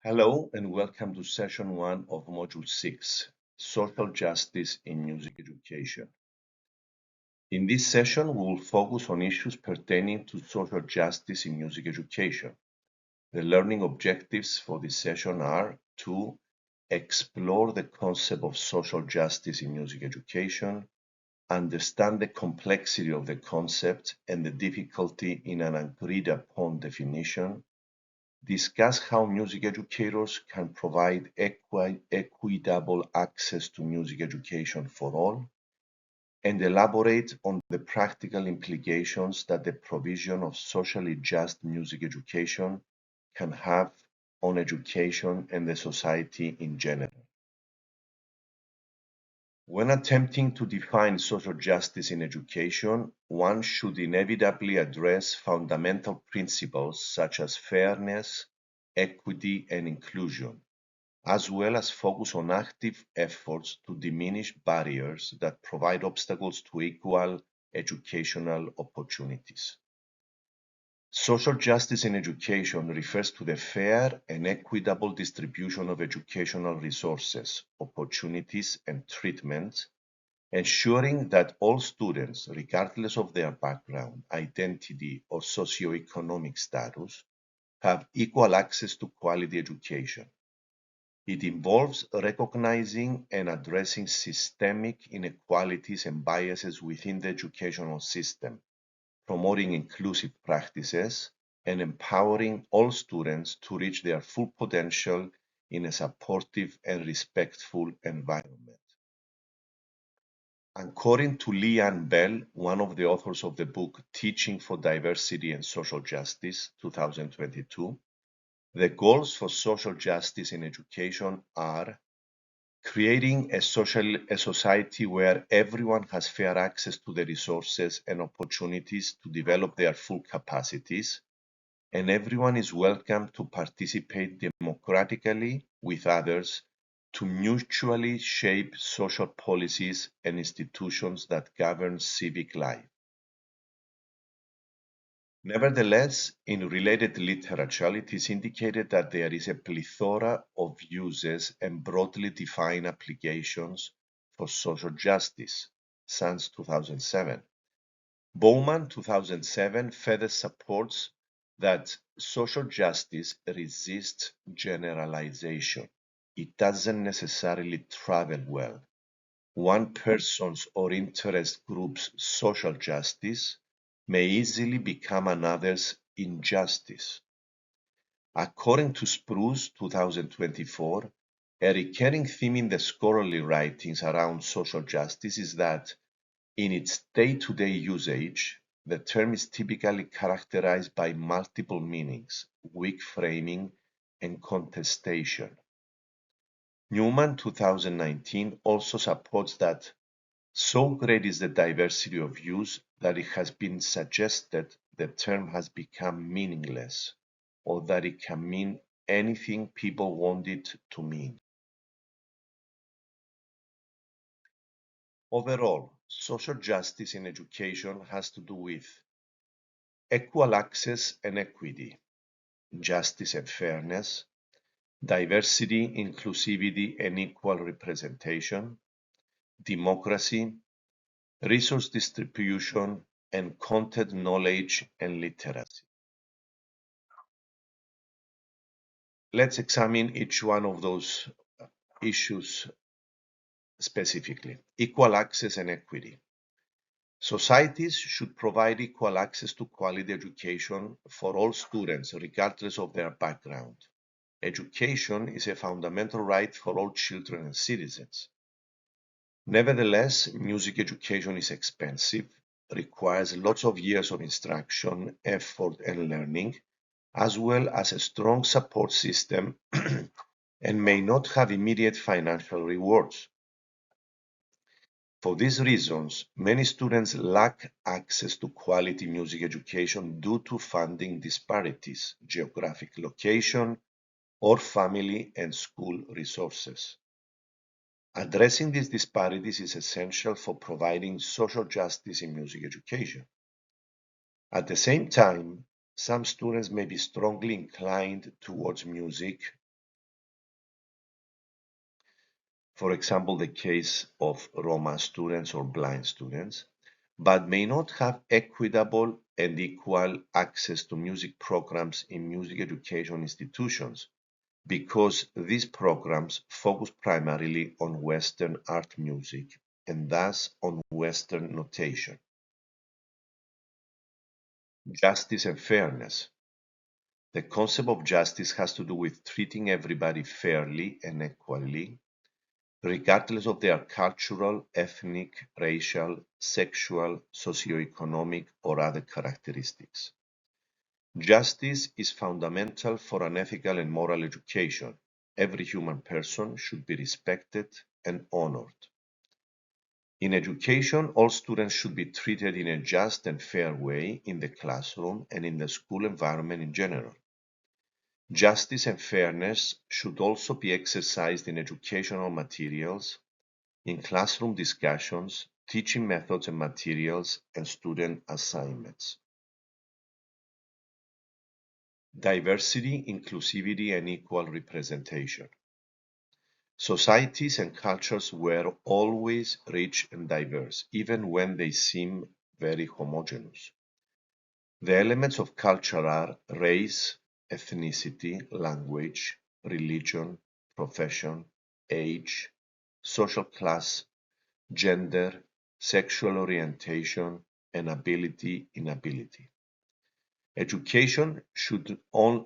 Hello and welcome to session 1 of module 6, Social Justice in Music Education. In this session, we will focus on issues pertaining to social justice in music education. The learning objectives for this session are to explore the concept of social justice in music education, understand the complexity of the concept and the difficulty in an agreed upon definition, discuss how music educators can provide equitable access to music education for all, and elaborate on the practical implications that the provision of socially just music education can have on education and the society in general. When attempting to define social justice in education, one should inevitably address fundamental principles such as fairness, equity, and inclusion, as well as focus on active efforts to diminish barriers that provide obstacles to equal educational opportunities. Social justice in education refers to the fair and equitable distribution of educational resources, opportunities, and treatment, ensuring that all students, regardless of their background, identity, or socioeconomic status, have equal access to quality education. It involves recognizing and addressing systemic inequalities and biases within the educational system, promoting inclusive practices, and empowering all students to reach their full potential in a supportive and respectful environment. According to Leanne Bell, one of the authors of the book Teaching for Diversity and Social Justice, 2022, the goals for social justice in education are creating a society where everyone has fair access to the resources and opportunities to develop their full capacities, and everyone is welcome to participate democratically with others to mutually shape social policies and institutions that govern civic life. Nevertheless, in related literature, it is indicated that there is a plethora of uses and broadly defined applications for social justice since 2007. Bowman, 2007, further supports that social justice resists generalization. It doesn't necessarily travel well. One person's or interest group's social justice may easily become another's injustice. According to Spruce, 2024, a recurring theme in the scholarly writings around social justice is that in its day-to-day usage, the term is typically characterized by multiple meanings, weak framing, and contestation. Newman, 2019, also supports that so great is the diversity of use that it has been suggested the term has become meaningless, or that it can mean anything people want it to mean. Overall, social justice in education has to do with equal access and equity, justice and fairness, diversity, inclusivity, and equal representation, democracy, resource distribution, and content knowledge and literacy. Let's examine each one of those issues specifically. Equal access and equity. Societies should provide equal access to quality education for all students, regardless of their background. Education is a fundamental right for all children and citizens. Nevertheless, music education is expensive, requires lots of years of instruction, effort, and learning, as well as a strong support system, and may not have immediate financial rewards. For these reasons, many students lack access to quality music education due to funding disparities, geographic location, or family and school resources. Addressing these disparities is essential for providing social justice in music education. At the same time, some students may be strongly inclined towards music for example, the case of Roma students or blind students, but may not have equitable and equal access to music programs in music education institutions because these programs focus primarily on Western art music and thus on Western notation. Justice and fairness. The concept of justice has to do with treating everybody fairly and equally, regardless of their cultural, ethnic, racial, sexual, socioeconomic, or other characteristics. Justice is fundamental for an ethical and moral education. Every human person should be respected and honored. In education, all students should be treated in a just and fair way in the classroom and in the school environment in general. Justice and fairness should also be exercised in educational materials, in classroom discussions, teaching methods and materials, and student assignments. Diversity, inclusivity, and equal representation. Societies and cultures were always rich and diverse, even when they seem very homogeneous. The elements of culture are race, ethnicity, language, religion, profession, age, social class, gender, sexual orientation, and ability, inability. Education should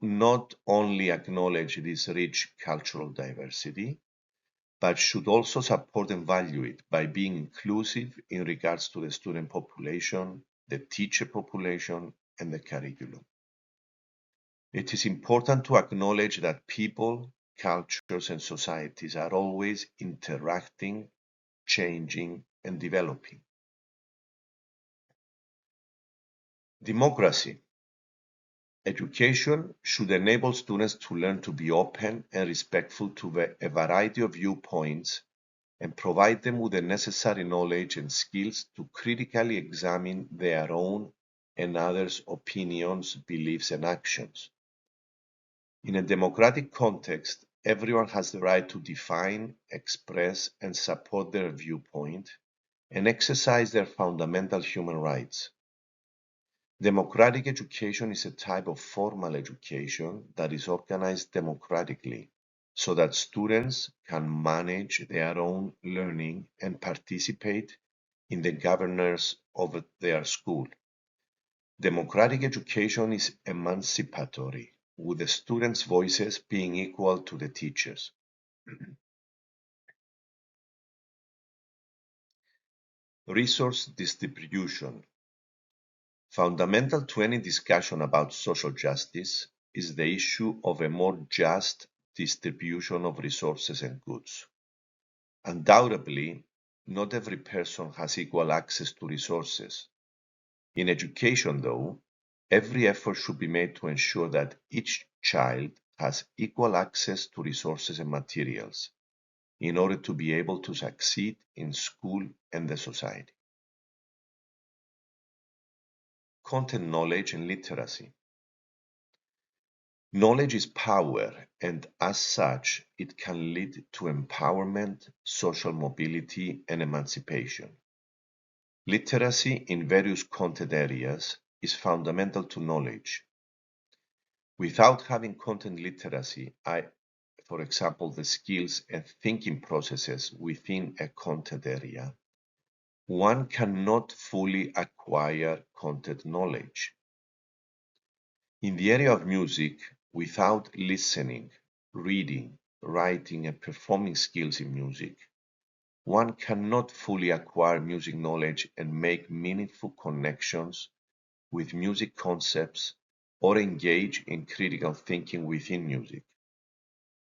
not only acknowledge this rich cultural diversity, but should also support and value it by being inclusive in regards to the student population, the teacher population, and the curriculum. It is important to acknowledge that people, cultures, and societies are always interacting, changing, and developing. Democracy. Education should enable students to learn to be open and respectful to a variety of viewpoints and provide them with the necessary knowledge and skills to critically examine their own and others' opinions, beliefs, and actions. In a democratic context, everyone has the right to define, express, and support their viewpoint and exercise their fundamental human rights. Democratic education is a type of formal education that is organized democratically so that students can manage their own learning and participate in the governance of their school. Democratic education is emancipatory, with the students' voices being equal to the teachers. Resource distribution. Fundamental to any discussion about social justice is the issue of a more just distribution of resources and goods. Undoubtedly, not every person has equal access to resources. In education, though, every effort should be made to ensure that each child has equal access to resources and materials in order to be able to succeed in school and the society. Content knowledge and literacy. Knowledge is power, and as such, it can lead to empowerment, social mobility, and emancipation. Literacy in various content areas is fundamental to knowledge. Without having content literacy, for example, the skills and thinking processes within a content area, one cannot fully acquire content knowledge. In the area of music, without listening, reading, writing, and performing skills in music, one cannot fully acquire music knowledge and make meaningful connections with music concepts or engage in critical thinking within music.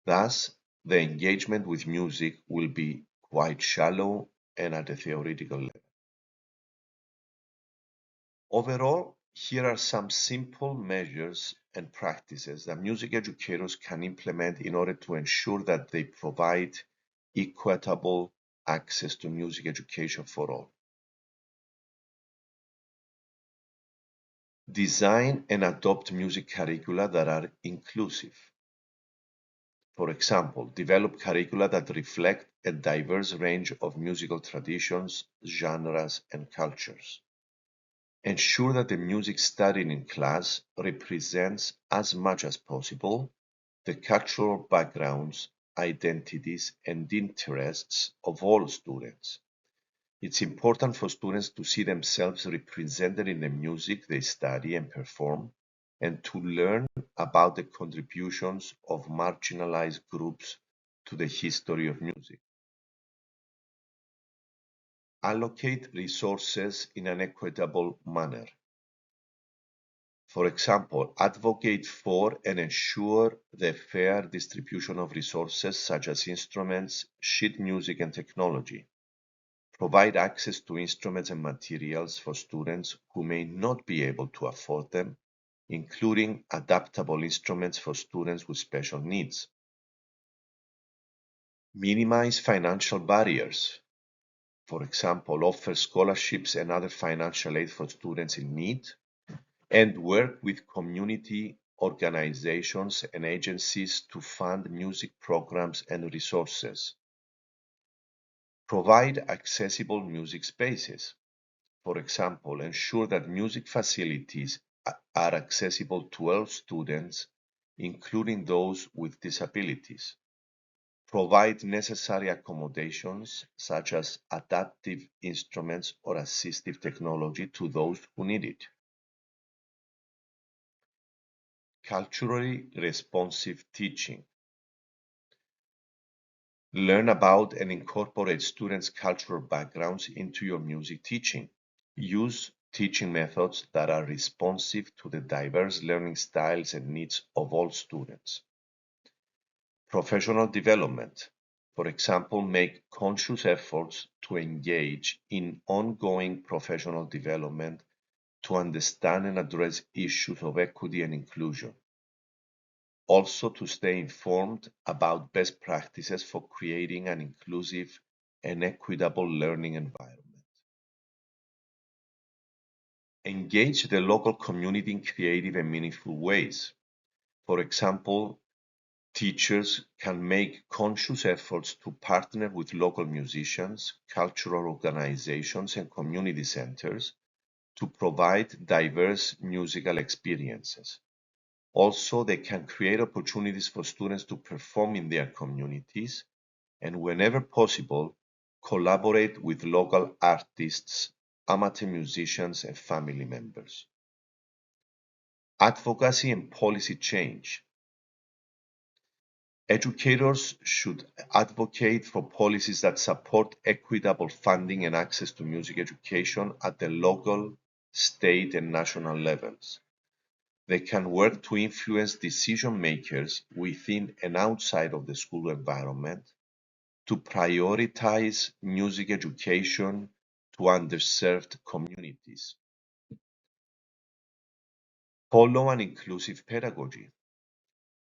Thus, the engagement with music will be quite shallow and at a theoretical level. Overall, here are some simple measures and practices that music educators can implement in order to ensure that they provide equitable access to music education for all. Design and adopt music curricula that are inclusive. For example, develop curricula that reflect a diverse range of musical traditions, genres, and cultures. Ensure that the music studied in class represents as much as possible the cultural backgrounds, identities, and interests of all students. It's important for students to see themselves represented in the music they study and perform, and to learn about the contributions of marginalized groups to the history of music. Allocate resources in an equitable manner. For example, advocate for and ensure the fair distribution of resources such as instruments, sheet music, and technology. Provide access to instruments and materials for students who may not be able to afford them, including adaptable instruments for students with special needs. Minimize financial barriers. For example, offer scholarships and other financial aid for students in need, and work with community organizations and agencies to fund music programs and resources. Provide accessible music spaces. For example, ensure that music facilities are accessible to all students, including those with disabilities. Provide necessary accommodations, such as adaptive instruments or assistive technology, to those who need it. Culturally responsive teaching. Learn about and incorporate students' cultural backgrounds into your music teaching. Use teaching methods that are responsive to the diverse learning styles and needs of all students. Professional development. For example, make conscious efforts to engage in ongoing professional development to understand and address issues of equity and inclusion. Also, to stay informed about best practices for creating an inclusive and equitable learning environment. Engage the local community in creative and meaningful ways. For example, teachers can make conscious efforts to partner with local musicians, cultural organizations, and community centers to provide diverse musical experiences. Also, they can create opportunities for students to perform in their communities and, whenever possible, collaborate with local artists, amateur musicians, and family members. Advocacy and policy change. Educators should advocate for policies that support equitable funding and access to music education at the local, state, and national levels. They can work to influence decision makers within and outside of the school environment to prioritize music education to underserved communities. Follow an inclusive pedagogy.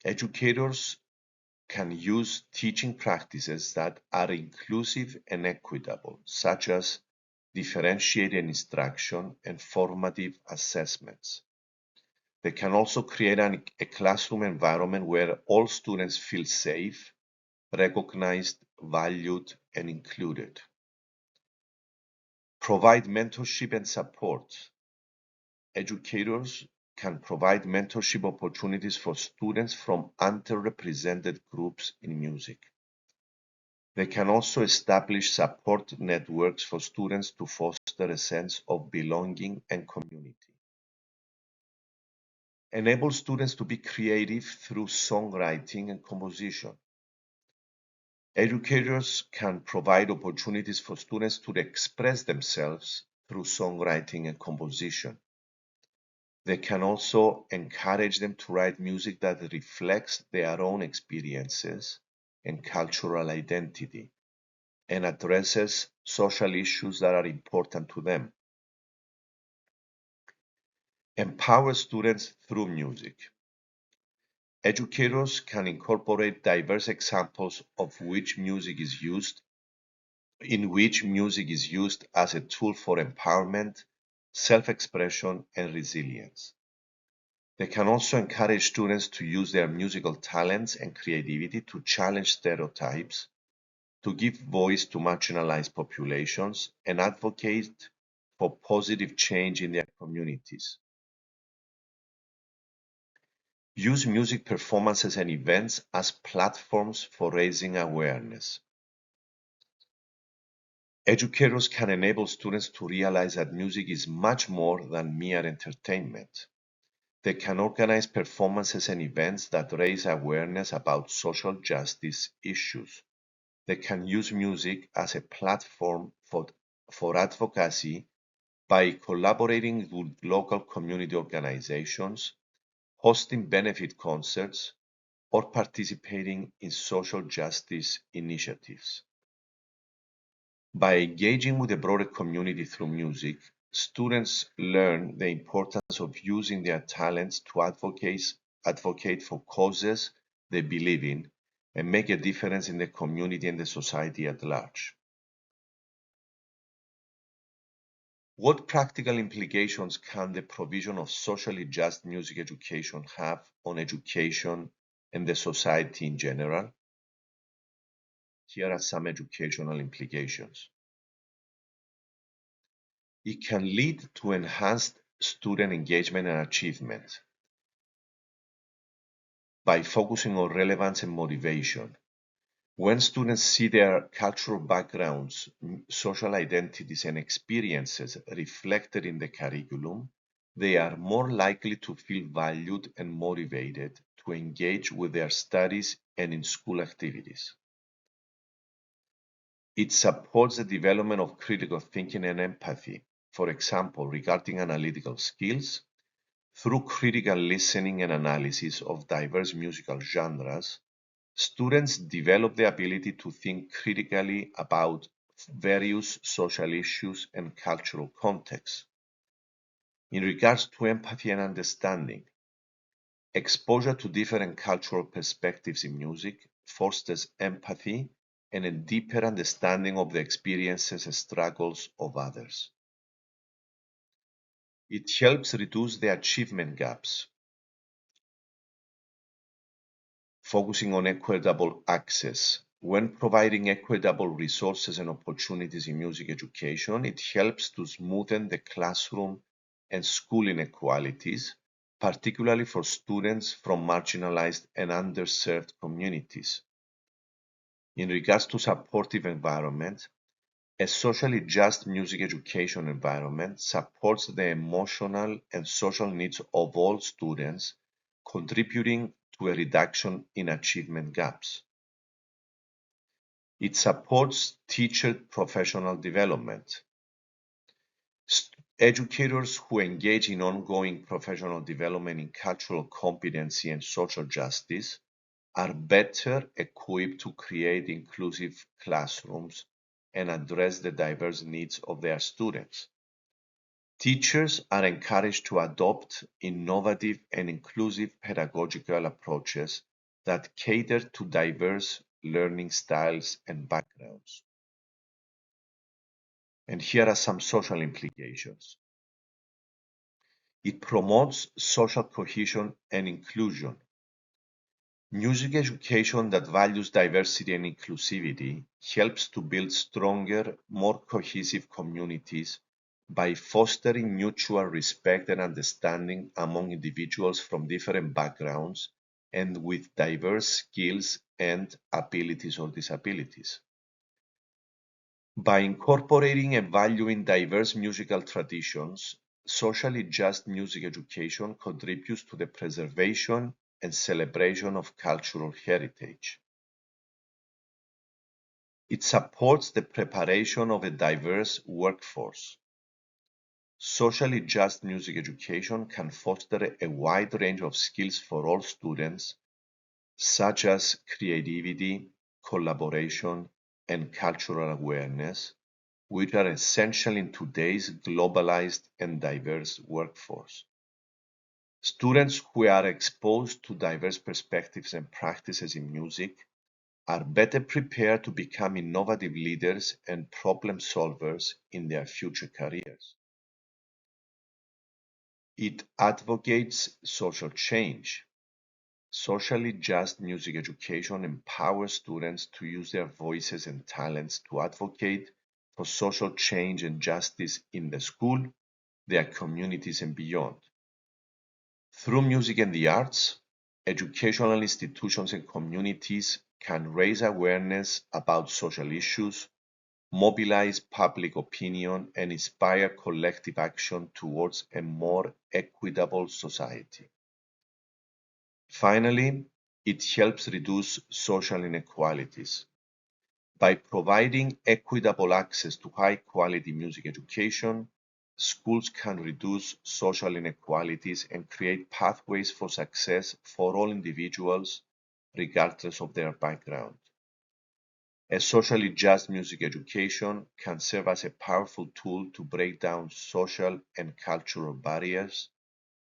Educators can use teaching practices that are inclusive and equitable, such as differentiated instruction and formative assessments. They can also create a classroom environment where all students feel safe, recognized, valued, and included. Provide mentorship and support. Educators can provide mentorship opportunities for students from underrepresented groups in music. They can also establish support networks for students to foster a sense of belonging and community. Enable students to be creative through songwriting and composition. Educators can provide opportunities for students to express themselves through songwriting and composition. They can also encourage them to write music that reflects their own experiences and cultural identity and addresses social issues that are important to them. Empower students through music. Educators can incorporate diverse examples of in which music is used as a tool for empowerment, self-expression, and resilience. They can also encourage students to use their musical talents and creativity to challenge stereotypes, to give voice to marginalized populations and advocate for positive change in their communities. Use music performances and events as platforms for raising awareness. Educators can enable students to realize that music is much more than mere entertainment. They can organize performances and events that raise awareness about social justice issues. They can use music as a platform for advocacy by collaborating with local community organizations, hosting benefit concerts, or participating in social justice initiatives. By engaging with the broader community through music, students learn the importance of using their talents to advocate for causes they believe in and make a difference in the community and the society at large. What practical implications can the provision of socially just music education have on education and the society in general? Here are some educational implications. It can lead to enhanced student engagement and achievement by focusing on relevance and motivation. When students see their cultural backgrounds, social identities, and experiences reflected in the curriculum, they are more likely to feel valued and motivated to engage with their studies and in school activities. It supports the development of critical thinking and empathy, for example, regarding analytical skills. Through critical listening and analysis of diverse musical genres, students develop the ability to think critically about various social issues and cultural contexts. In regards to empathy and understanding, exposure to different cultural perspectives in music fosters empathy and a deeper understanding of the experiences and struggles of others. It helps reduce the achievement gaps, focusing on equitable access. When providing equitable resources and opportunities in music education, it helps to smoothen the classroom and school inequalities, particularly for students from marginalized and underserved communities. In regards to supportive environment, a socially just music education environment supports the emotional and social needs of all students, contributing to a reduction in achievement gaps. It supports teacher professional development. Educators who engage in ongoing professional development in cultural competency and social justice are better equipped to create inclusive classrooms and address the diverse needs of their students. Teachers are encouraged to adopt innovative and inclusive pedagogical approaches that cater to diverse learning styles and backgrounds. And here are some social implications. It promotes social cohesion and inclusion. Music education that values diversity and inclusivity helps to build stronger, more cohesive communities by fostering mutual respect and understanding among individuals from different backgrounds and with diverse skills and abilities or disabilities. By incorporating and valuing diverse musical traditions, socially just music education contributes to the preservation and celebration of cultural heritage. It supports the preparation of a diverse workforce. Socially just music education can foster a wide range of skills for all students, such as creativity, collaboration, and cultural awareness, which are essential in today's globalized and diverse workforce. Students who are exposed to diverse perspectives and practices in music are better prepared to become innovative leaders and problem solvers in their future careers. It advocates social change. Socially just music education empowers students to use their voices and talents to advocate for social change and justice in the school, their communities, and beyond. Through music and the arts, educational institutions and communities can raise awareness about social issues, mobilize public opinion, and inspire collective action towards a more equitable society. Finally, it helps reduce social inequalities. By providing equitable access to high-quality music education, schools can reduce social inequalities and create pathways for success for all individuals, regardless of their background. A socially just music education can serve as a powerful tool to break down social and cultural barriers,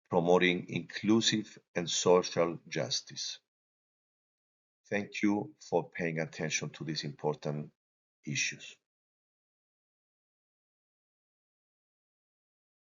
promoting inclusive and social justice. Thank you for paying attention to these important issues.